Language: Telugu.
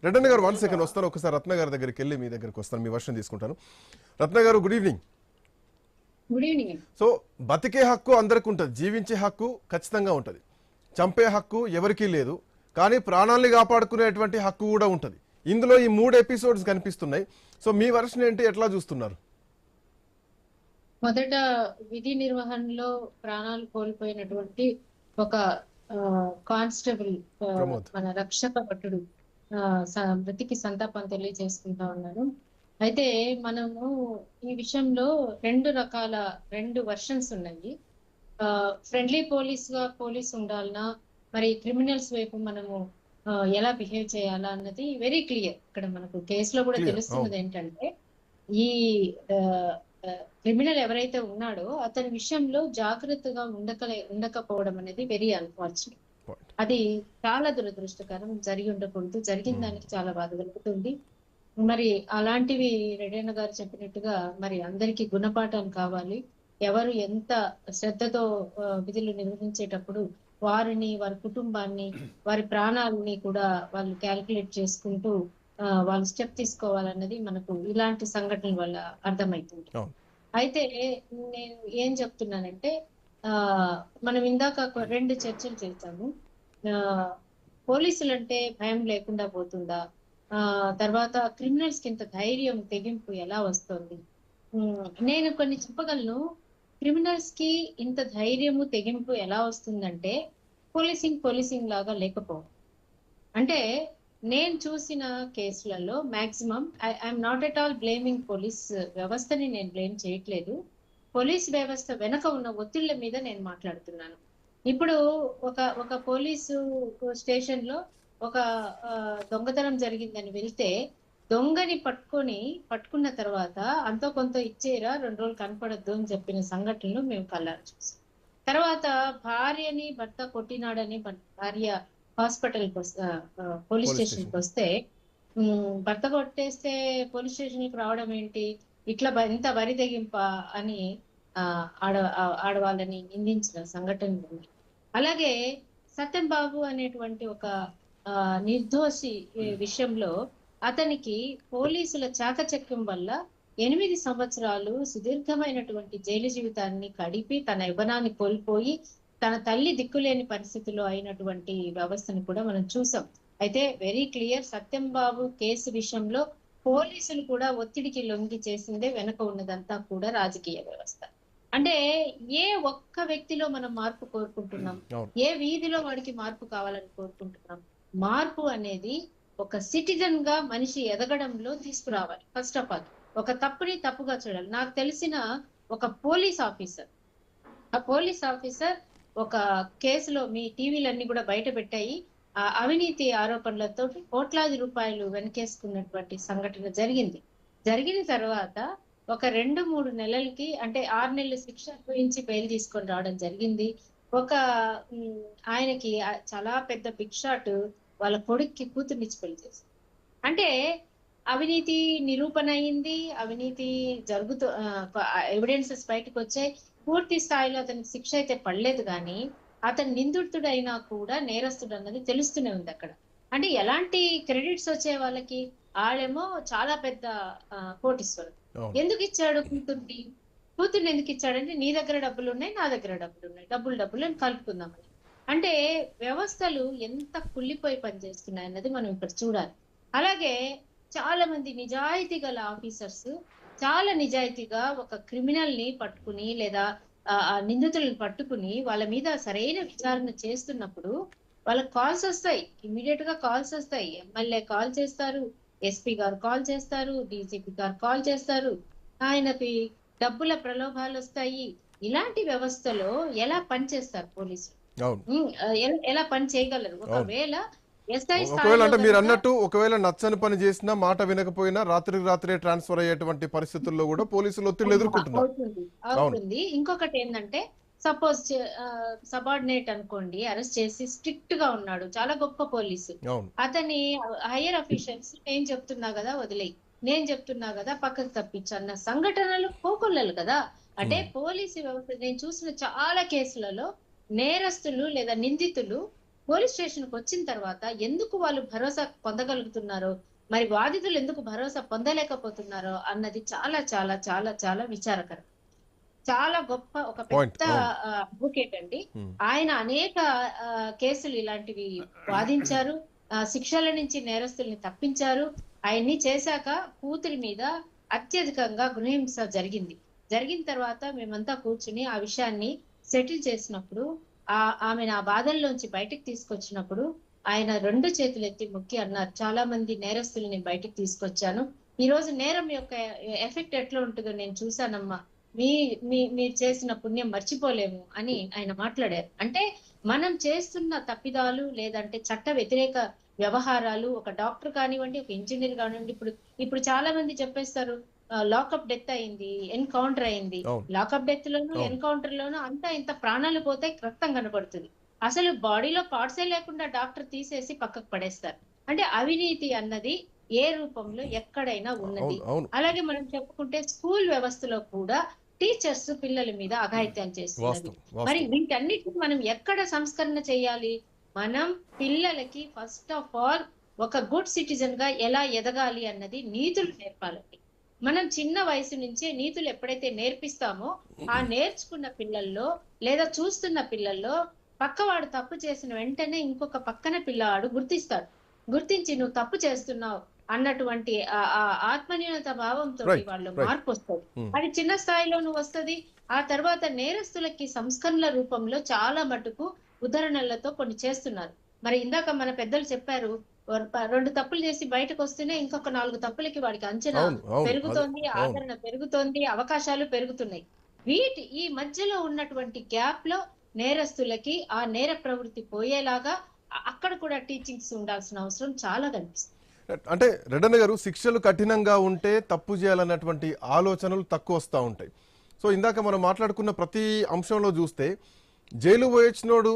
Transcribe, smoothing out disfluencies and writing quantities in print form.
రెడ్డన్న గారు 1 సెకండ్ వస్తాను. ఒకసారి రత్న గారి దగ్గరికి వెళ్ళి మీ దగ్గరికి వస్తాను, మీ వర్షన్ తీసుకుంటాను. రత్న గారు good evening. Good evening. So బతికే హక్కు అందరికి ఉంటుంది, జీవించే హక్కు ఖచ్చితంగా ఉంటుంది, చంపే హక్కు ఎవరికీ లేదు, కానీ ప్రాణాలని కాపాడుకునేటువంటి హక్కు కూడా ఉంటుంది. ఇందులో ఈ 3 ఎపిసోడ్స్ కనిపిస్తున్నాయి. సో మీ వర్షన్ ఏంటి, ఎట్లా చూస్తున్నారు? మొదట విధి నిర్వహణలో ప్రాణాలు కోల్పోయినటువంటి ఒక కానిస్టేబుల్, మన రక్షక భటుడు మృతికి సంతాపం తెలియజేసుకుంటా ఉన్నాను. అయితే మనము ఈ విషయంలో రెండు వర్షన్స్ ఉన్నాయి. ఫ్రెండ్లీ పోలీస్ ఉండాలన్నా, మరి క్రిమినల్స్ వైపు మనము ఎలా బిహేవ్ చేయాలా అన్నది వెరీ క్లియర్. ఇక్కడ మనకు కేసులో కూడా తెలుస్తున్నది ఏంటంటే, ఈ క్రిమినల్ ఎవరైతే ఉన్నాడో అతని విషయంలో జాగ్రత్తగా ఉండకపోవడం అనేది వెరీ అన్ఫార్చునేట్. అది చాలా దురదృష్టకరం. జరిగి ఉండకూడదు, జరిగిన దానికి చాలా బాధ కలుగుతుంది. మరి అలాంటివి రెడ్డన్న గారు చెప్పినట్టుగా మరి అందరికీ గుణపాఠాలు కావాలి. ఎవరు ఎంత శ్రద్ధతో విధులు నిర్వహించేటప్పుడు వారిని, వారి కుటుంబాన్ని, వారి ప్రాణాలని కూడా వాళ్ళు క్యాల్కులేట్ చేసుకుంటూ వాళ్ళు స్టెప్ తీసుకోవాలన్నది మనకు ఇలాంటి సంఘటనల వల్ల అర్థమవుతుంది. అయితే నేను ఏం చెప్తున్నానంటే, మనం ఇందాక 2 చర్చలు చేస్తాము. పోలీసులు అంటే భయం లేకుండా పోతుందా, తర్వాత క్రిమినల్స్ కి ఇంత ధైర్యం, తెగింపు ఎలా వస్తుంది? నేను కొన్ని చెప్పగలను. క్రిమినల్స్ కి ఇంత ధైర్యము, తెగింపు ఎలా వస్తుందంటే పోలీసింగ్ లాగా లేకపోవడం. అంటే నేను చూసిన కేసులలో maximum, I'm not at all blaming police వ్యవస్థని, నేను బ్లేమ్ చేయట్లేదు. పోలీస్ వ్యవస్థ వెనక ఉన్న ఒత్తిళ్ల మీద నేను మాట్లాడుతున్నాను. ఇప్పుడు ఒక పోలీసు స్టేషన్ లో ఒక దొంగతనం జరిగిందని వెళ్తే, దొంగని పట్టుకున్న తర్వాత అంతో కొంత ఇచ్చేరా, 2 రోజులు కనపడద్దు అని చెప్పిన సంఘటనలు మేము కళ్ళారా చూసాం. తర్వాత భార్యని భర్త కొట్టినాడని భార్య హాస్పిటల్ పోలీస్ స్టేషన్ కి వస్తే, భర్త కొట్టేస్తే పోలీస్ స్టేషన్ కి రావడం ఏంటి, ఇట్లా ఇంత వరి తెగింప అని ఆడవాళ్ళని నిందించిన సంఘటన ఉంది. అలాగే సత్యం బాబు అనేటువంటి ఒక నిర్దోషి విషయంలో అతనికి పోలీసుల చాకచక్యం వల్ల 8 సంవత్సరాలు సుదీర్ఘమైనటువంటి జైలు జీవితాన్ని గడిపి తన యవ్వనాన్ని కోల్పోయి తన తల్లి దిక్కులేని పరిస్థితిలో అయినటువంటి వ్యవస్థను కూడా మనం చూసాం. అయితే వెరీ క్లియర్, సత్యం బాబు కేసు విషయంలో పోలీసులు కూడా ఒత్తిడికి లొంగి చేసిందే వెనక ఉన్నదంతా కూడా రాజకీయ వ్యవస్థ. అంటే ఏ ఒక్క వ్యక్తిలో మనం మార్పు కోరుకుంటున్నాం, ఏ వీధిలో వాడికి మార్పు కావాలని కోరుకుంటున్నాం? మార్పు అనేది ఒక సిటిజన్ గా మనిషి ఎదగడంలో తీసుకురావాలి. ఫస్ట్ ఆఫ్ ఆల్ ఒక తప్పుని తప్పుగా చూడాలి. నాకు తెలిసిన ఒక పోలీస్ ఆఫీసర్, ఆ పోలీస్ ఆఫీసర్ ఒక కేసులో, మీ టీవీలన్నీ కూడా బయట పెట్టాయి, ఆ అవినీతి ఆరోపణలతో కోట్లాది రూపాయలు వెనకేసుకున్నటువంటి సంఘటన జరిగిన తర్వాత ఒక 2-3 నెలలకి, అంటే 6 నెలల శిక్ష అనుభవించి బెయిల్ తీసుకొని రావడం జరిగింది. ఒక ఆయనకి చాలా పెద్ద బిగ్ షాట్ వాళ్ళ కొడుక్కి కూతుర్నిచ్చి పెళ్లి చేశారు. అంటే అవినీతి నిరూపణ అయింది, అవినీతి ఎవిడెన్సెస్ బయటకు వచ్చాయి. పూర్తి స్థాయిలో అతనికి శిక్ష అయితే పడలేదు, కానీ అతను నిందితుడైనా కూడా నేరస్తుడు అన్నది తెలుస్తూనే ఉంది అక్కడ. అంటే ఎలాంటి క్రెడిట్స్ వచ్చే వాళ్ళకి, వాళ్ళేమో చాలా పెద్ద కోటీశ్వరుడు. ఎందుకు ఇచ్చాడు కూతుర్ని ఎందుకు ఇచ్చాడంటే, నీ దగ్గర డబ్బులు ఉన్నాయి, నా దగ్గర డబ్బులు ఉన్నాయి, డబ్బులు అని కలుపుకుందామని. అంటే వ్యవస్థలు ఎంత కుళ్ళిపోయి పనిచేస్తున్నాయి అన్నది మనం ఇక్కడ చూడాలి. అలాగే చాలా మంది నిజాయితీ గల ఆఫీసర్స్ చాలా నిజాయితీగా ఒక క్రిమినల్ ని పట్టుకుని, లేదా నిందితులను పట్టుకుని వాళ్ళ మీద సరైన విచారణ చేస్తున్నప్పుడు వాళ్ళకి కాల్స్ వస్తాయి, ఇమీడియట్ గా కాల్స్ వస్తాయి. ఎమ్మెల్యే కాల్ చేస్తారు, ఎస్పీ గారు కాల్ చేస్తారు, డీజీపీ గారు కాల్ చేస్తారు, ఆయనకి డబ్బుల ప్రలోభాలు వస్తాయి. ఇలాంటి వ్యవస్థలో ఎలా పనిచేస్తారు పోలీసులు? ఎలా పని చేయగలరు? ఒకవేళ అంటే మీరు అన్నట్టు, ఒకవేళ నచ్చని పని చేసినా, మాట వినకపోయినా రాత్రికి రాత్రే ట్రాన్స్ఫర్ అయ్యేటువంటి పరిస్థితుల్లో కూడా పోలీసులు ఒత్తిళ్లు ఎదుర్కొంటున్నారు. అవుతుంది. ఇంకొకటి ఏంటంటే, సపోజ్ సబార్డినేట్ అనుకోండి, అరెస్ట్ చేసి స్ట్రిక్ట్ గా ఉన్నాడు, చాలా గొప్ప పోలీసు, అతని హైయర్ అఫీషియల్స్ నేను చెప్తున్నా కదా వదిలేయి, నేను చెప్తున్నా కదా పక్కకు తప్పించన్న సంఘటనలు కోకొల్లలు కదా. అంటే పోలీసు వ్యవస్థ నేను చూసిన చాలా కేసులలో నేరస్తులు లేదా నిందితులు పోలీస్ స్టేషన్కి వచ్చిన తర్వాత ఎందుకు వాళ్ళు భరోసా పొందగలుగుతున్నారో, మరి బాధితులు ఎందుకు భరోసా పొందలేకపోతున్నారో అన్నది చాలా చాలా చాలా చాలా విచారకరం. చాలా గొప్ప ఒక పాయింట్. పెద్ద అవును. అడ్వకేట్ అండి. ఉమ్. ఆయన అనేక కేసులు ఇలాంటివి వాదించారు. శిక్షల నుంచి నేరస్తుల్ని తప్పించారు. ఆయన్ని చేశాక కూతురి మీద అత్యధికంగా గృహహింస జరిగింది. జరిగిన తర్వాత మేమంతా కూర్చుని ఆ విషయాన్ని సెటిల్ చేసినప్పుడు, ఆమెను ఆ బాధల్లోంచి బయటకు తీసుకొచ్చినప్పుడు ఆయన 2 చేతులు ఎత్తి మొక్కి అన్నారు, చాలా మంది నేరస్తుల్ని బయటకు తీసుకొచ్చాను. ఈ రోజు నేరం యొక్క ఎఫెక్ట్ ఎట్లా ఉంటుందో నేను చూశానమ్మా. మీ మీ మీరు చేసిన పుణ్యం మర్చిపోలేము అని ఆయన మాట్లాడారు. అంటే మనం చేస్తున్న తప్పిదాలు లేదంటే చట్ట వ్యతిరేక వ్యవహారాలు, ఒక డాక్టర్ కానివ్వండి, ఒక ఇంజనీర్ కానివ్వండి, ఇప్పుడు చాలా మంది చెప్పేస్తారు లాకప్ డెత్ అయింది, ఎన్కౌంటర్ అయింది. అవును. లాకప్ డెత్ లోను అవును. ఎన్కౌంటర్ లోను అంతా ఇంత ప్రాణాలు పోతాయి, రక్తం కనపడుతుంది. అసలు బాడీలో పార్ట్సే లేకుండా డాక్టర్ తీసేసి పక్కకు పడేస్తారు. అంటే అవినీతి అన్నది ఏ రూపంలో ఎక్కడైనా ఉన్నది. అవును. అవును. అలాగే మనం చెప్పుకుంటే స్కూల్ వ్యవస్థలో కూడా టీచర్స్ పిల్లల మీద అఘాయిత్యాలు చేస్తున్నది. వాస్తవం. మరి వాస్తవం. వీటన్నిటిని మనం ఎక్కడ సంస్కరణ చేయాలి? మనం పిల్లలకి ఫస్ట్ ఆఫ్ ఆల్ ఒక గుడ్ సిటిజన్ గా ఎలా ఎదగాలి అన్నది నీతులు నేర్పాలండి. మనం చిన్న వయసు నుంచే నీతులు ఎప్పుడైతే నేర్పిస్తామో, ఆ నేర్చుకున్న పిల్లల్లో లేదా చూస్తున్న పిల్లల్లో పక్కవాడు తప్పు చేసిన వెంటనే ఇంకొక పక్కన పిల్లవాడు గుర్తిస్తాడు. గుర్తించి నువ్వు తప్పు చేస్తున్నావు అన్నటువంటి ఆ ఆత్మన్యూనత భావంతో Right, వాళ్ళు right. మార్పు వస్తుంది. Hmm. అది చిన్న స్థాయిలోనూ వస్తది. ఆ తర్వాత నేరస్తులకి సంస్కరణల రూపంలో చాలా మటుకు ఉదాహరణలతో కొన్ని చేస్తున్నారు. మరి ఇందాక మన పెద్దలు చెప్పారు, 2 తప్పులు చేసి బయటకు వస్తేనే ఇంకొక 4 తప్పులకి వాడికి అంచనా అవును. అవును. పెరుగుతోంది, అవును. ఆదరణ పెరుగుతోంది, అవకాశాలు పెరుగుతున్నాయి. ఈ మధ్యలో ఉన్నటువంటి గ్యాప్ లో నేరస్తులకి ఆ నేర ప్రవృత్తి పోయేలాగా అక్కడ కూడా టీచింగ్స్ ఉండాల్సిన అవసరం చాలా కనిపిస్తుంది. అంటే రెడ్డన్న గారు, శిక్షలు కఠినంగా ఉంటే తప్పు చేయాలన్నటువంటి ఆలోచనలు తక్కువ వస్తూ ఉంటాయి. సో ఇందాక మనం మాట్లాడుకున్న ప్రతి అంశంలో చూస్తే జైలు పోయొచ్చినోడు